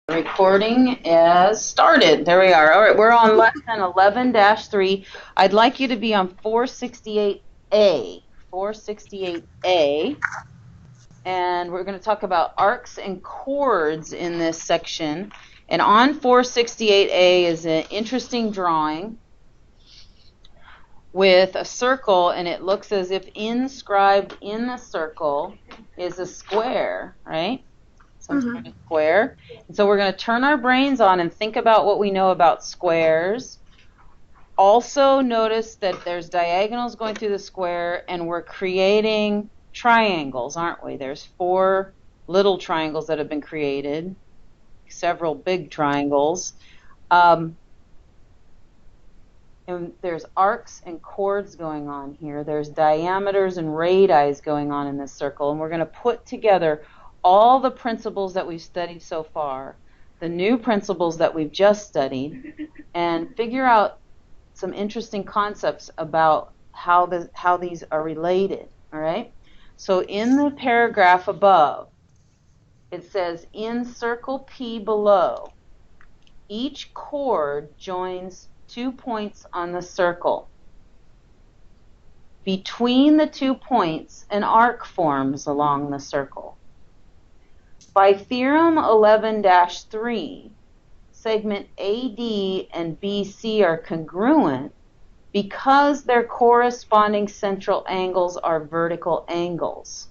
Recording is started. There we are. All right, we're on lesson 11-3. I'd like you to be on 468A. 468A. And we're going to talk about arcs and chords in this section. And on 468A is an interesting drawing with a circle, and it looks as if inscribed in the circle is a square, right? Some sort of square. And so we're going to turn our brains on and think about what we know about squares. Also notice that there's diagonals going through the square, and we're creating triangles, aren't we? There's 4 little triangles that have been created, several big triangles. And there's arcs and chords going on here. There's diameters and radii going on in this circle, and we're going to put together all the principles that we've studied so far, the new principles that we've just studied, and figure out some interesting concepts about how these are related, all right? So in the paragraph above, it says, in circle P below, each chord joins 2 points on the circle. Between the 2 points, an arc forms along the circle. By theorem 11-3, segment AD and BC are congruent because their corresponding central angles are vertical angles,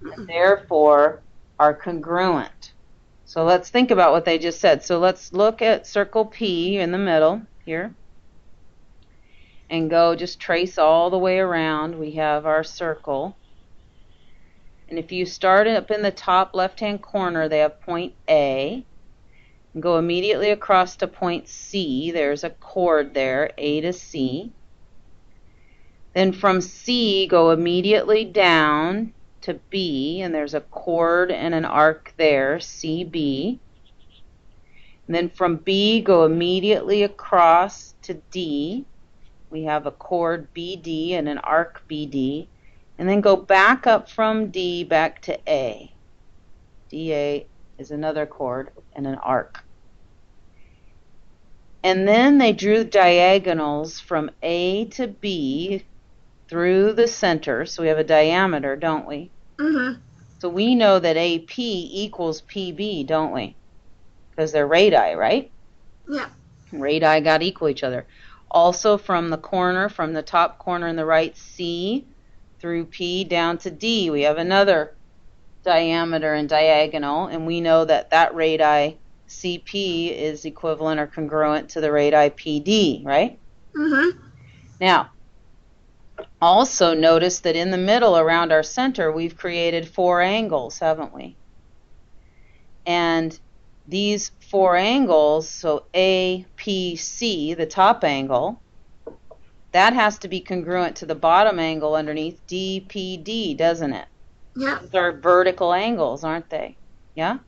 and therefore are congruent. So let's think about what they just said. So let's look at circle P in the middle here and go just trace all the way around. We have our circle. And if you start up in the top left-hand corner, they have point A. And go immediately across to point C. There's a chord there, A to C. Then from C, go immediately down to B, and there's a chord and an arc there, CB. And then from B, go immediately across to D. We have a chord BD and an arc BD. And then go back up from D back to A. DA is another chord and an arc. And then they drew diagonals from A to B through the center. So we have a diameter, don't we? So we know that AP equals PB, don't we? Because they're radii, right? Yeah. Radii got to equal each other. Also from the corner, from the top corner in the right, C through P down to D, we have another diameter and diagonal, and we know that that radii CP is equivalent or congruent to the radii PD, right? Now, also notice that in the middle around our center, we've created 4 angles, haven't we? And these 4 angles, so APC, the top angle, that has to be congruent to the bottom angle underneath DPD, doesn't it? Yeah. Those are vertical angles, aren't they? Yeah?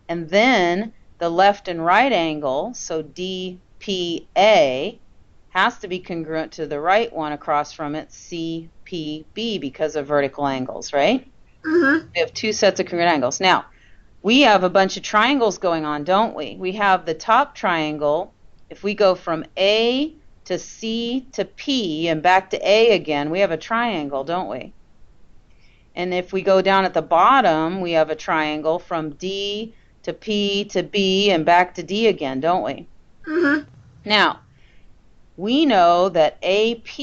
And then the left and right angle, so DPA, has to be congruent to the right one across from it, CPB, because of vertical angles, right? We have 2 sets of congruent angles. Now, we have a bunch of triangles going on, don't we? We have the top triangle. If we go from A to C to P and back to A again, we have a triangle, don't we? And if we go down at the bottom, we have a triangle from D to P to B and back to D again, don't we? Now, we know that AP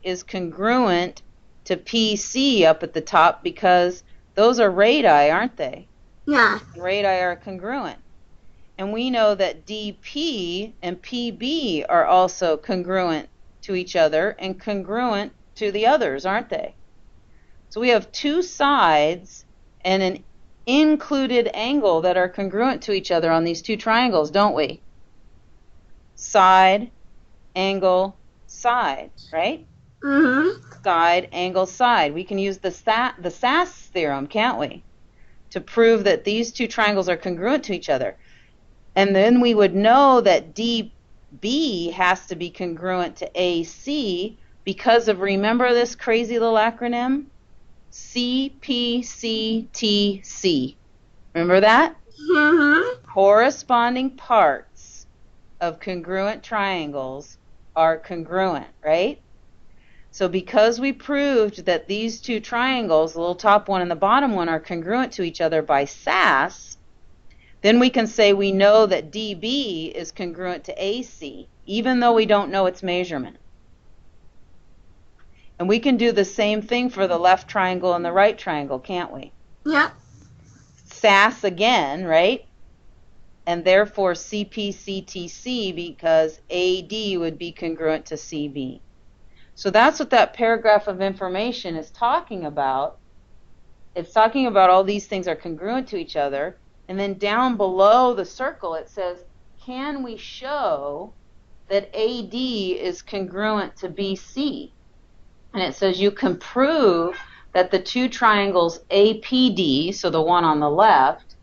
is congruent to PC up at the top because those are radii, aren't they? Yeah. Radii are congruent. And we know that DP and PB are also congruent to each other and congruent to the others, aren't they? So we have 2 sides and an included angle that are congruent to each other on these 2 triangles, don't we? Side, angle, side, right? Side, angle, side. We can use the SAS theorem, can't we? To prove that these 2 triangles are congruent to each other. And then we would know that DB has to be congruent to AC because of, remember this crazy little acronym? CPCTC. Remember that? Corresponding parts of congruent triangles are congruent, right? So because we proved that these two triangles, the little top one and the bottom one, are congruent to each other by SAS, then we can say we know that DB is congruent to AC, even though we don't know its measurement. And we can do the same thing for the left triangle and the right triangle, can't we? Yep. SAS again, right? And therefore CPCTC, because AD would be congruent to CB. So that's what that paragraph of information is talking about. It's talking about all these things are congruent to each other. And then down below the circle it says, can we show that AD is congruent to BC? And it says you can prove that the two triangles APD, so the one on the left,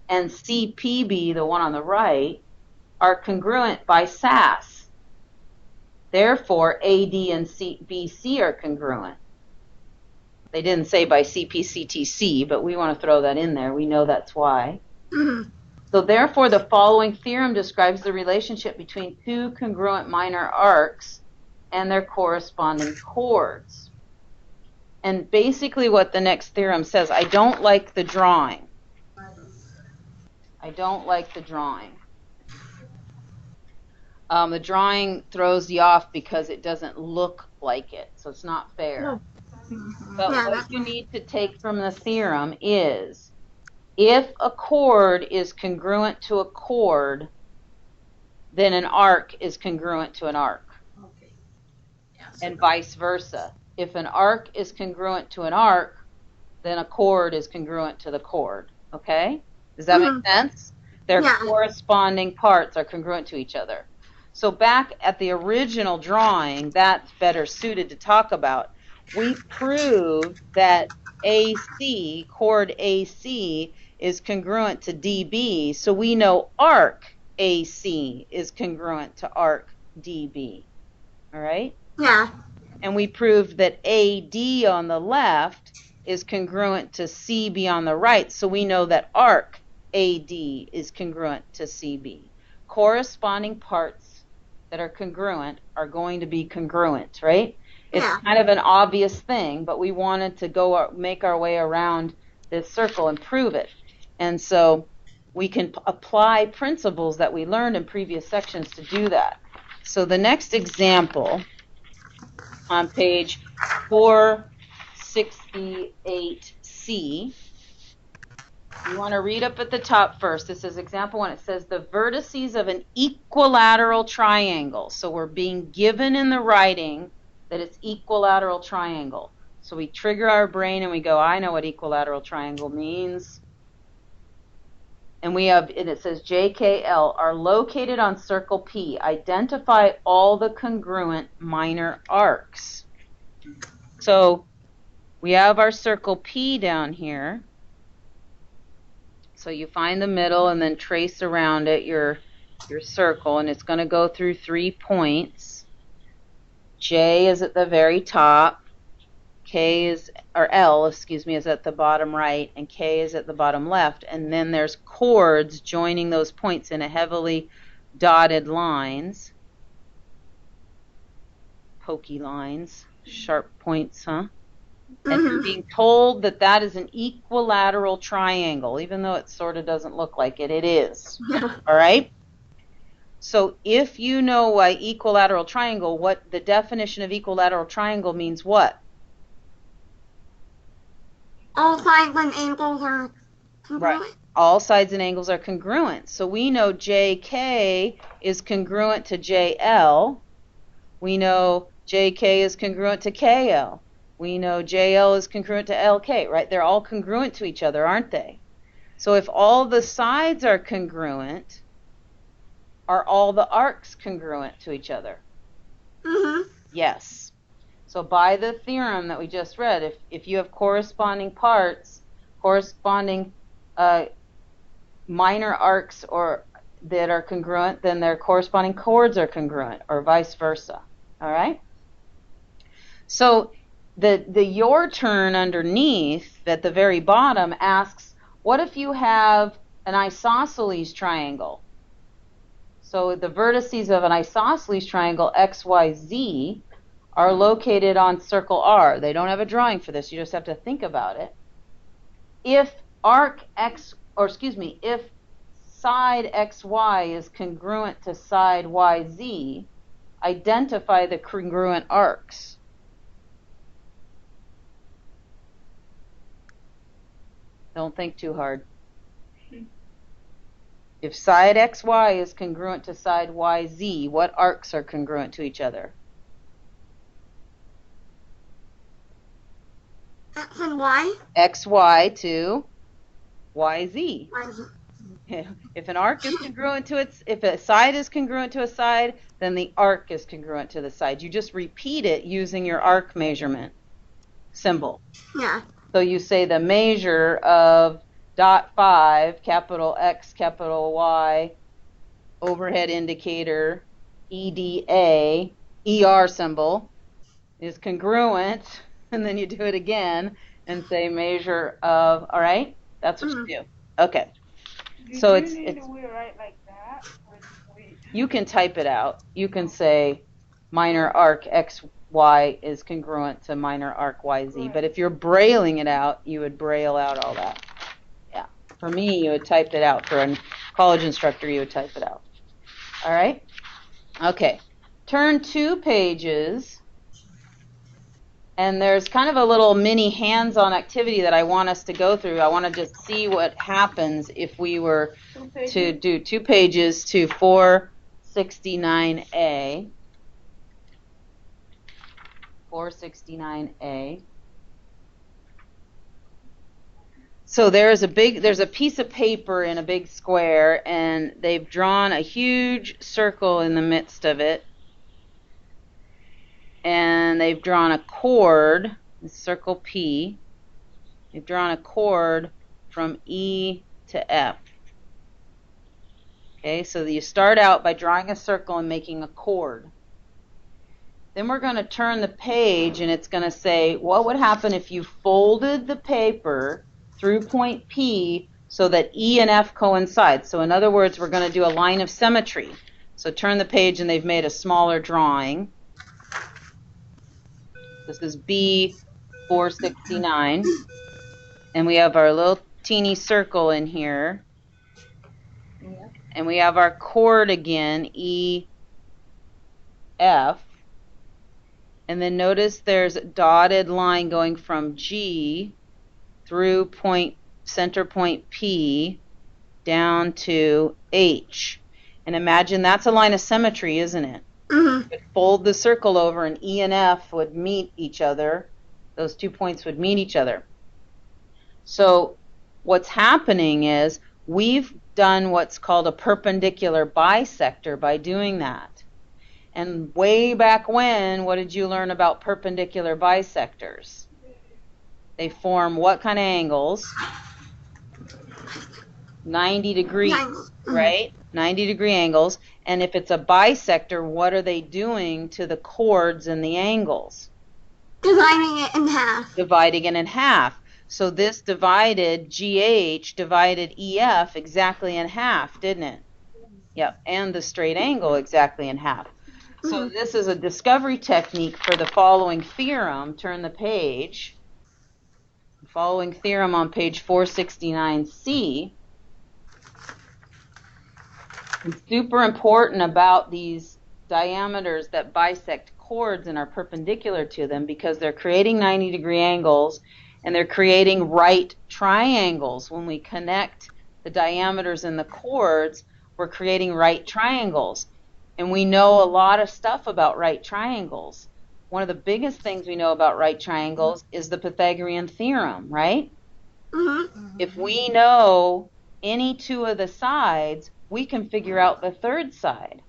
and CPB, the one on the right, are congruent by SAS. Therefore, AD and BC are congruent. They didn't say by CPCTC, but we want to throw that in there. We know that's why. So therefore, the following theorem describes the relationship between two congruent minor arcs and their corresponding chords. And basically what the next theorem says, I don't like the drawing. I don't like the drawing. The drawing throws you off because it doesn't look like it, so it's not fair. But what you need to take from the theorem is, if a chord is congruent to a chord, then an arc is congruent to an arc. Okay. And vice versa. If an arc is congruent to an arc, then a chord is congruent to the chord. Okay? Does that make sense? Their corresponding parts are congruent to each other. So back at the original drawing, that's better suited to talk about. We proved that AC, chord AC, is congruent to DB, so we know arc AC is congruent to arc DB. All right? Yeah. And we proved that AD on the left is congruent to CB on the right, so we know that arc AD is congruent to CB. Corresponding parts that are congruent are going to be congruent, right? It's kind of an obvious thing, but we wanted to go make our way around this circle and prove it. And so we can apply principles that we learned in previous sections to do that. So the next example on page 468C, you want to read up at the top first. This is example 1. It says the vertices of an equilateral triangle. So we're being given in the writing that it's equilateral triangle. So we trigger our brain and we go, I know what equilateral triangle means. And it says JKL are located on circle P. Identify all the congruent minor arcs. So we have our circle P down here. So you find the middle and then trace around it your circle, and it's going to go through 3 points. J is at the very top, L is at the bottom right, and K is at the bottom left. And then there's chords joining those points in a heavily dotted lines. Pokey lines, sharp points, huh? And you're being told that that is an equilateral triangle, even though it sort of doesn't look like it. It is. All right? So if you know why equilateral triangle, what the definition of equilateral triangle means what? All sides and angles are congruent. Right. All sides and angles are congruent. So we know JK is congruent to JL. We know JK is congruent to KL. We know JL is congruent to LK, right? They're all congruent to each other, aren't they? So if all the sides are congruent, are all the arcs congruent to each other? Yes. So by the theorem that we just read, if you have corresponding parts, corresponding minor arcs that are congruent, then their corresponding chords are congruent, or vice versa. All right? So the your turn underneath at the very bottom asks, what if you have an isosceles triangle. So the vertices of an isosceles triangle, x, y, z, are located on circle R. They don't have a drawing for this. You just have to think about it. If arc x, or excuse me, if side xy is congruent to side yz, identify the congruent arcs. Don't think too hard. If side xy is congruent to side yz, what arcs are congruent to each other? X and Y. Xy to yz. Y. If an arc is congruent to its, if a side is congruent to a side, then the arc is congruent to the side. You just repeat it using your arc measurement symbol. Yeah. So you say the measure of dot 5, capital X, capital Y, overhead indicator, EDA, ER symbol, is congruent, and then you do it again and say measure of, all right? That's what you do. Okay. So it's Do we write like that? Or you can type it out. You can say minor arc XY is congruent to minor arc YZ. Right. But if you're brailing it out, you would braille out all that. Yeah. For me, you would type it out. For a college instructor, you would type it out. All right? Okay. Turn 2 pages. And there's kind of a little mini hands-on activity that I want us to go through. I want to just see what happens if we were to do 2 pages to 469A. 469A. So there's a piece of paper in a big square, and they've drawn a huge circle in the midst of it. And they've drawn a chord, circle P. They've drawn a chord from E to F. Okay, so you start out by drawing a circle and making a chord. Then we're going to turn the page, and it's going to say, what would happen if you folded the paper through point P so that E and F coincide? So in other words, we're going to do a line of symmetry. So turn the page, and they've made a smaller drawing. This is B469, and we have our little teeny circle in here, and we have our chord again, E, F, and then notice there's a dotted line going from G through center point P down to H, and imagine that's a line of symmetry, isn't it? Mm-hmm. Fold the circle over, and E and F would meet each other. Those 2 points would meet each other. So what's happening is we've done what's called a perpendicular bisector by doing that. And way back when, what did you learn about perpendicular bisectors? They form what kind of angles? 90 degree, right? 90-degree angles. And if it's a bisector, what are they doing to the chords and the angles? Dividing it in half. Dividing it in half. So this divided GH divided EF exactly in half, didn't it? Yep, and the straight angle exactly in half. So this is a discovery technique for the following theorem. Turn the page. The following theorem on page 469C. It's super important about these diameters that bisect chords and are perpendicular to them because they're creating 90-degree angles and they're creating right triangles. When we connect the diameters in the chords, we're creating right triangles. And we know a lot of stuff about right triangles. One of the biggest things we know about right triangles is the Pythagorean theorem, right? Mm-hmm. If we know any 2 of the sides, we can figure out the 3rd side.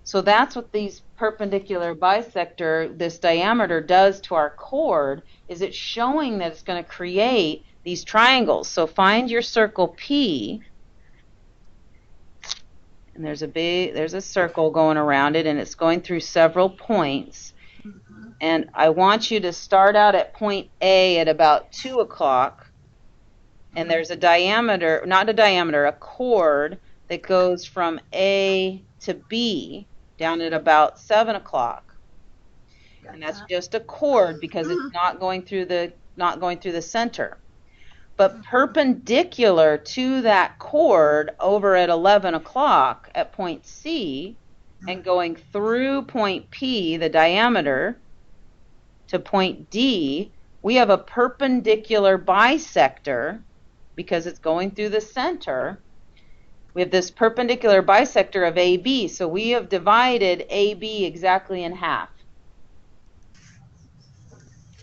So that's what these perpendicular bisector, this diameter, does to our chord, is it's showing that it's going to create these triangles. So find your circle P, and there's a circle going around it, and it's going through several points. And I want you to start out at point A at about 2 o'clock, And there's a diameter, not a diameter, a chord that goes from A to B down at about 7 o'clock. And that's just a chord because it's not going through the center. But perpendicular to that chord over at 11 o'clock at point C and going through point P, the diameter, to point D, we have a perpendicular bisector because it's going through the center. We have this perpendicular bisector of AB, so we have divided AB exactly in half.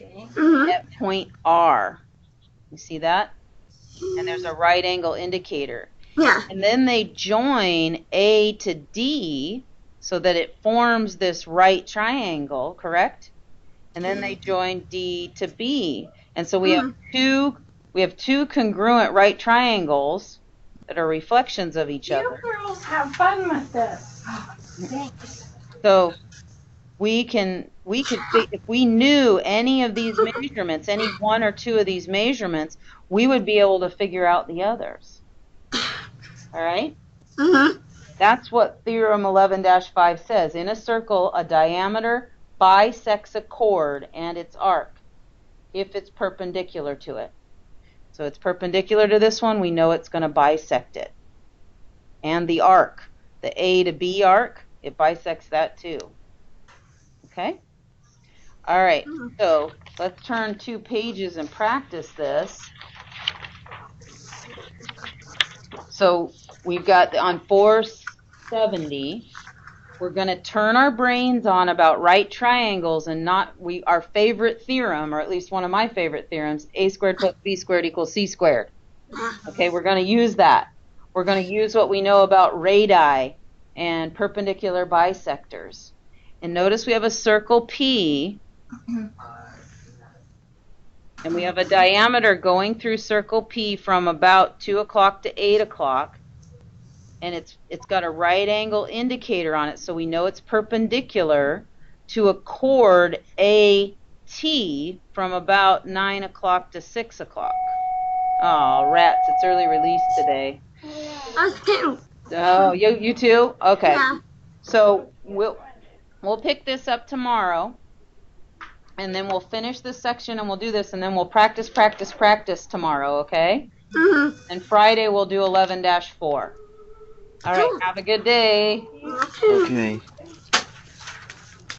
Okay. At point R. You see that? And there's a right angle indicator. Yeah. And then they join A to D so that it forms this right triangle, correct? And then they join D to B. And so we have two congruent right triangles that are reflections of each other. You girls have fun with this. So we can if we knew any of these measurements, any one or two of these measurements, we would be able to figure out the others. All right? That's what Theorem 11-5 says. In a circle, a diameter bisects a chord and its arc if it's perpendicular to it. So it's perpendicular to this one, we know it's going to bisect it. And the arc, the A to B arc, it bisects that too. Okay? All right, so let's turn 2 pages and practice this. So we've got on 470, we're going to turn our brains on about right triangles and our favorite theorem, or at least one of my favorite theorems, a squared plus b squared equals c squared. Okay, we're going to use that. We're going to use what we know about radii and perpendicular bisectors. And notice we have a circle P, and we have a diameter going through circle P from about 2 o'clock to 8 o'clock. And it's got a right angle indicator on it, so we know it's perpendicular to a chord AT from about 9 o'clock to 6 o'clock. Oh, rats, it's early release today. Us too. Oh, you too? Okay. Yeah. So we'll pick this up tomorrow, and then we'll finish this section and we'll do this, and then we'll practice tomorrow, okay? And Friday we'll do 11-4. All right, have a good day. You too. Okay.